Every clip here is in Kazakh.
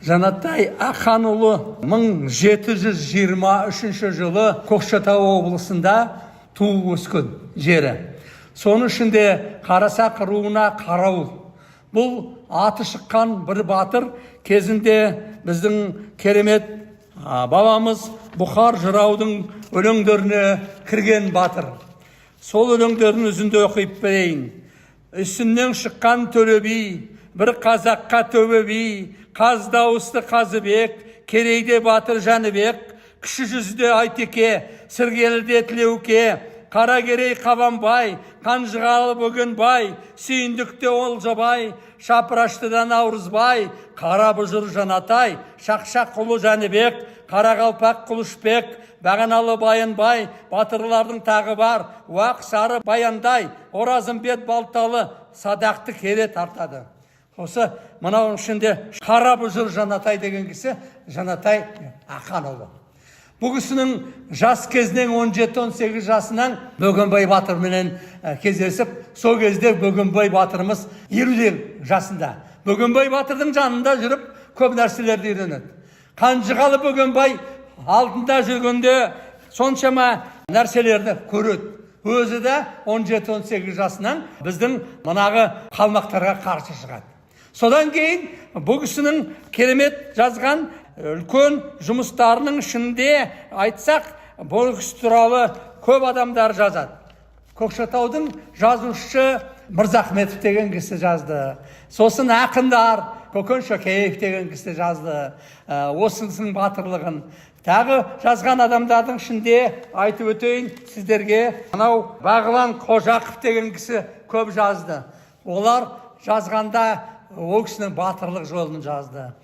Жанатай Ақанұлы 1723 жылы Көкшетау облысында туып өскен жері. Соның ішінде Қарасақ руына қарауыл. Бұл аты шыққан бір батыр, кезінде біздің керемет бабамыз Бұхар жыраудың өлеңдеріне кірген батыр. Сол өлеңдерін үзінді оқиып берейін. Үстінен шыққан төле би, бір қазаққа төбе би, қаз дауысты Қазыбек, керейде батыр Жәнібек, кіші жүзде Айтеке, сіргеліде Тілеуке, Қаракерей Қабанбай, Қанжығалы Бөгенбай, Сүйіндікте Олжабай, Шапыраштыда Наурызбай, Қара бұжыр Жанатай, Шақшақ құлы Жәнібек, Қарақалпақ Құлышбек, Бағаналы Баянбай, батырлардың тағы бар, Уақ Сары Баяндай, Оразымбет Балталы, Садақты кере тартады. Осы мынау ішінде Қара бұжыр Жанатай деген кісі Жанатай Ақанұлы. Бұл кісінің жас кезінен 17-18 жасынан Бөгенбай батырменен кездесіп, сол кезде Бөгенбай батырымыз 50 жасында. Бөгенбай батырдың жанында жүріп, көп нәрселерді үйренеді. Қанжығалы Бөгенбай алдында жүргенде соншама нәрселерді көреді. Өзі де 17-18 жасынан біздің мұнағы қалмақтарға қарсы шығады. Содан кейін бұл кісінің керемет жазған үлкен жұмыстарының ішінде айтсақ, бұл кісі туралы көп адамдар жазады. Көкшетаудың жазушы Мырзахметов деген кісі жазды. Сосын ақындар Көкен Шөкеев деген кісі жазды. Осының батырлығын. Тағы жазған адамдардың ішінде айтып өтейін сіздерге. Анау Бағлан Қожақов деген кісі көп жазды. Олар жазғанда ол кісінің батырлық жолын жазды.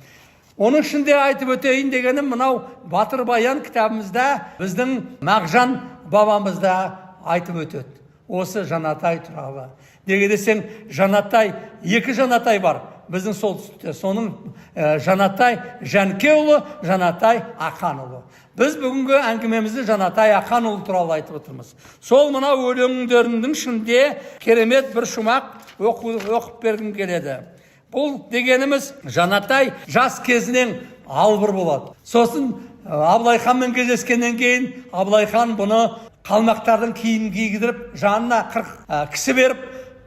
Оның ішінде айтып өтейін дегенім, мынау Батыр Баян кітабымызда біздің Мағжан бабамызда айтып өтеді. Осы Жанатай туралы. Неге десең, Жанатай, екі Жанатай бар біздің солтүстікте. Соның Жанатай Жәнкеұлы, Жанатай Ақанұлы. Біз бүгінгі әңгімемізді Жанатай Ақанұлы туралы айтып отырмыз. Сол мынау өлеңдерінің ішінде керемет бір шумақ оқып бергім келеді. Бұл дегеніміз Жанатай жас кезінен албыр болады. Сосын Абылайханмен кездескеннен кейін Абылайхан бұны қалмақтардың киімін кигіздіріп, жанына 40 кісі беріп,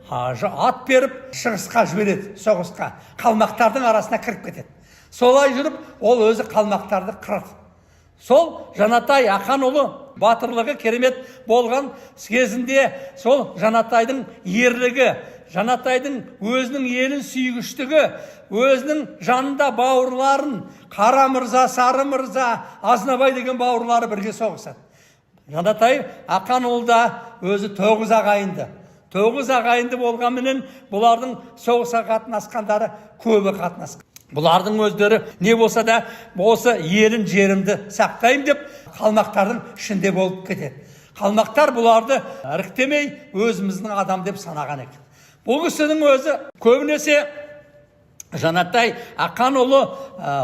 ат беріп, шығысқа жібереді, соғысқа. Қалмақтардың арасына кіріп кетеді. Солай жүріп, ол өзі қалмақтарды қырады. Сол Жанатай Ақанұлы батырлығы керемет болған кезінде сол Жанатайдың ерлігі, Жанатайдың өзінің елін сүйгіштігі, өзінің жанында бауырларын, Қара мырза, Сары мырза, Азнабай деген бауырлары бірге соғысады. Жанатай Ақанұлы да өзі 9 ағайынды. 9 ағайынды болғанменен бұлардың соғысқа қатынасқандары көбі қатынасқан. Бұлардың өздері не болса да осы елін жерімді сақтайым деп қалмақтардың ішінде болып кетеді. Қалмақтар бұларды іріктемей өзіміздің адам деп санаған екен. Бұл кісінің өзі көбінесе Жанатай Ақанұлы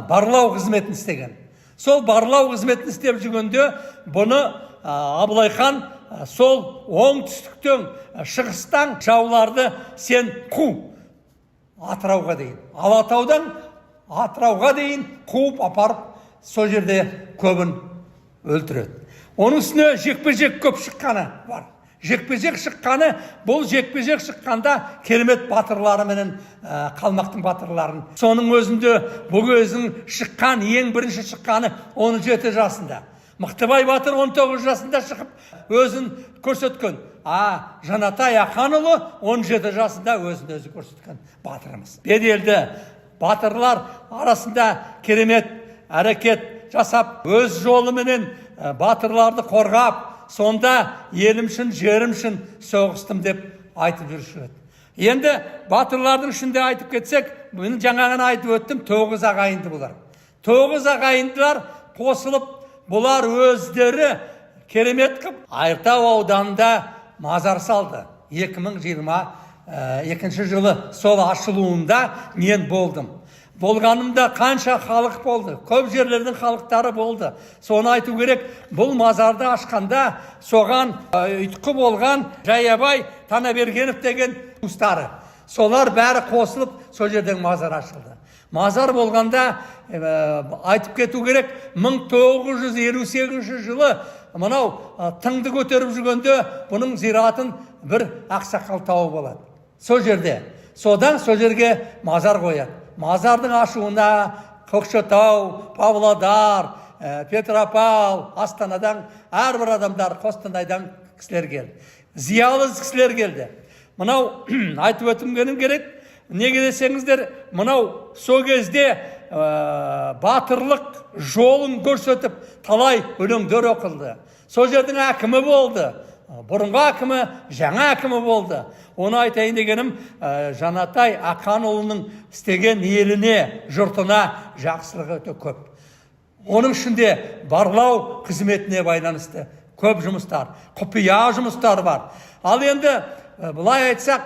барлау қызметін істеген. Сол барлау қызметін істеп жүргенде бұны Абылайхан сол оңтүстіктен, шығыстан жауларды сен қу, Атырауға дейін. Алатаудан Атырауға дейін қуып апарып, сол жерде көбін өлтіреді. Оның үстіне жекпе-жек көп шыққаны бар. Жекпе-жек шыққаны, бұл жекпе-жек шыққанда керемет батырлары менен қалмақтың батырларын. Соның өзінде бұл өзінің шыққан, ең бірінші шыққаны 17 жасында. Мықтыбай батыр 19 жасында шығып өзін көрсеткен. Жанатай Ақанұлы 17 жасында өзін өзі көрсеткен батырымыз. Беделді батырлар арасында керемет әрекет жасап, өз жолыменен батырларды қорғап, сонда елім үшін, жерім үшін соғыстым деп айтып жүруші еді. Енді батырлардың ішінде айтып кетсек, мен жаңағын айтып өттім, 9 ағайынды бұлар. 9 ағайындылар қосылып, бұлар өздері керемет қып Айыртау ауданында мазар салды. 2022 жылы сол ашылуында мен болдым. Болғанымда қанша халық болды, көп жерлердің халықтары болды. Соны айту керек, бұл мазарды ашқанда соған ұйытқы болған Жаябай Танабергенов деген туыстары. Солар бәрі қосылып, сол жерден мазар ашылды. Мазар болғанда айтып кету керек, 1958 жылы мынау тыңды көтеріп жүргенде бұның зиратын бір ақсақал тауып алады. Сол жерде. Содан сол жерге мазар қояды. Мазардың ашуына Көкшетау, Павлодар, Петропавл, Астанадан әрбір адамдар, Қостанайдан кісілер келді. Зиялы кісілер келді. Мынау айтып өтінгенім керек. Неге десеңіздер, мынау сол кезде батырлық жолын көрсетіп, талай өлеңдер оқылды. Сол жердің әкімі болды. Бұрынғы әкімі, жаңа әкімі болды. Оны айтайын дегенім, Жанатай Ақанұлының істеген еліне, жұртына жақсылығы өте көп. Оның ішінде барлау қызметіне байланысты көп жұмыстар, құпия жұмыстар бар. Ал енді бұлай айтсақ,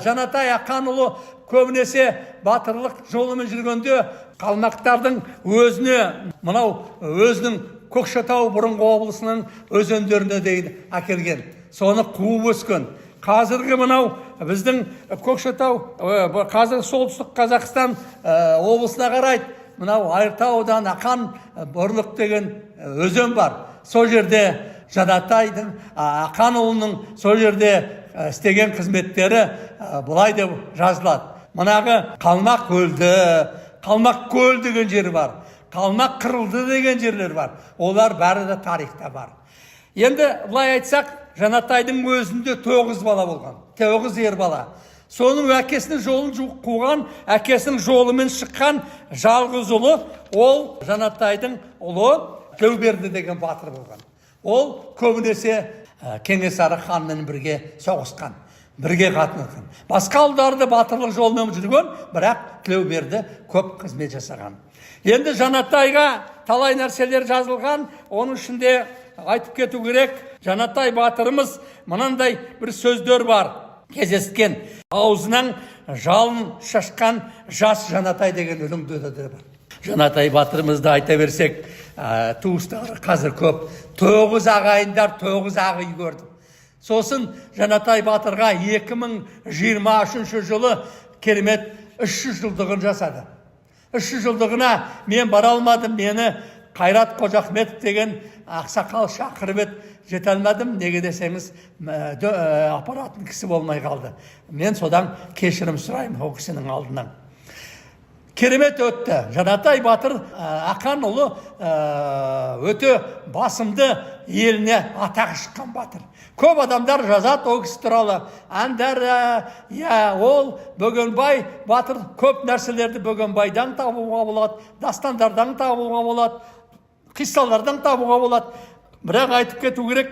Жанатай Ақанұлы көбінесе батырлық жолымен жүргенде қалмақтардың өзіне, мынау өзінің Көкшетау бұрынғы облысының өзендеріне дейін әкелген. Соны қуып өскен. Қазіргі мынау біздің Көкшетау, қазір солтүстік Қазақстан облысына қарайды. Мынау Айыртаудан Ақан Борлық деген өзен бар. Сол жерде Жанатайдың Ақанұлының сол жерде істеген қызметтері бұлай деп жазылады. Мынағы Қалмақ өлді, Қалмақ көл деген жері бар. Қалмақ қырылды деген жерлер бар. Олар бәрі де тарихта бар. Енді бұлай айтсақ, Жанатайдың өзінде 9 бала болған. 9 ер бала. Соның әкесінің жолын қуған, әкесінің жолымен шыққан жалғыз ұлы, ол Жанатайдың ұлы Тілеуберді деген батыр болған. Ол көбінесе Кенесары ханмен бірге соғысқан, бірге қатынаған. Басқа ұлдарды батырлық жолымен жүрген, бірақ Тілеуберді көп қызмет жасаған. Енді Жанатайға талай нәрселер жазылған, оның ішінде айтып кету керек, Жанатай батырымыз мынандай бір сөздер бар. Кездескен аузынан жалын шашқан жас Жанатай деген өлеңдері де бар. Жанатай батырымызды айта берсек, туыстары қазір көп. 9 ағайындар, 9 ағай көрдім. Сосын Жанатай батырға 2023 жылы керемет 300 жылдығын жасады. 300 жылдығына мен бара алмадым, мені Қайрат Қожахметов деген ақсақал шақырып еді, жете алмадым. Неге десеңіз, апаратын кісі болмай қалды. Мен содан кешірім сұраймын ол кісінің алдынан. Керемет өтті. Жанатай батыр Ақанұлы өте басымды еліне атақ шыққан батыр. Көп адамдар жазады ол кісі туралы. Әндар, ол Бөгенбай батыр көп нәрселерді Бөгенбайдан табуға болады, дастандардан табуға болады, қиссалардан табуға болады. Бірақ айтып кету керек,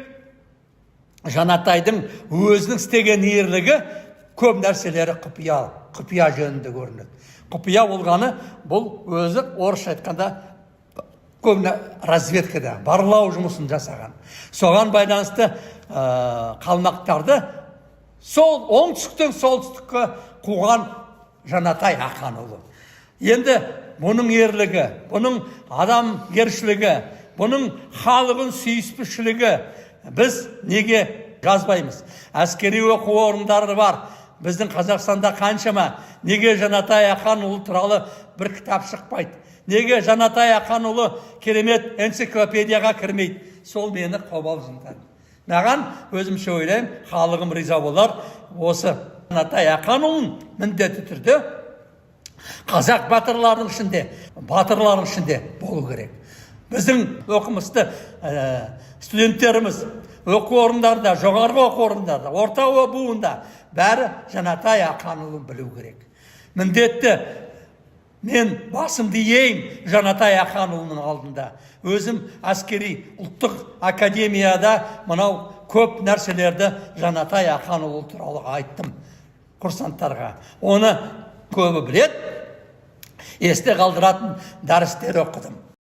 Жанатайдың өзінің істеген ерлігі көп нәрселері құпия жөнінде көрінеді. Құпия болғаны бұл өзі орысша айтқанда көбіне разведкада барлау жұмысын жасаған. Соған байланысты қалмақтарды сол оңтүстіктен солтүстікке қуған Жанатай Ақанұлы. Енді бұның ерлігі, бұның адамгершілігі, бұның халығын сүйіспеншілігі біз неге жазбаймыз? Әскери оқу орындары бар. Біздің Қазақстанда қаншама. Неге Жанатай Ақанұлы туралы бір кітап шықпайды? Неге Жанатай Ақанұлы керемет энциклопедияға кірмейді? Сол мені қобалжытады. Маған өзімше ойлаймын, халығым риза болар. Осы Жанатай Ақанұлын міндетті түрде қазақ батырларының ішінде болу керек. Біздің оқымысты студенттеріміз оқу орындарда, жоғарғы оқу орындарда, орта буында бәрі Жанатай Ақанұлын білу керек. Міндетті мен басымды иеймін Жанатай Ақанұлының алдында. Өзім әскери ұлттық академияда мынау көп нәрселерді Жанатай Ақанұлы туралы айттым курсанттарға. Оны көбі білет, есте қалдыратын дәрістер оқыдым.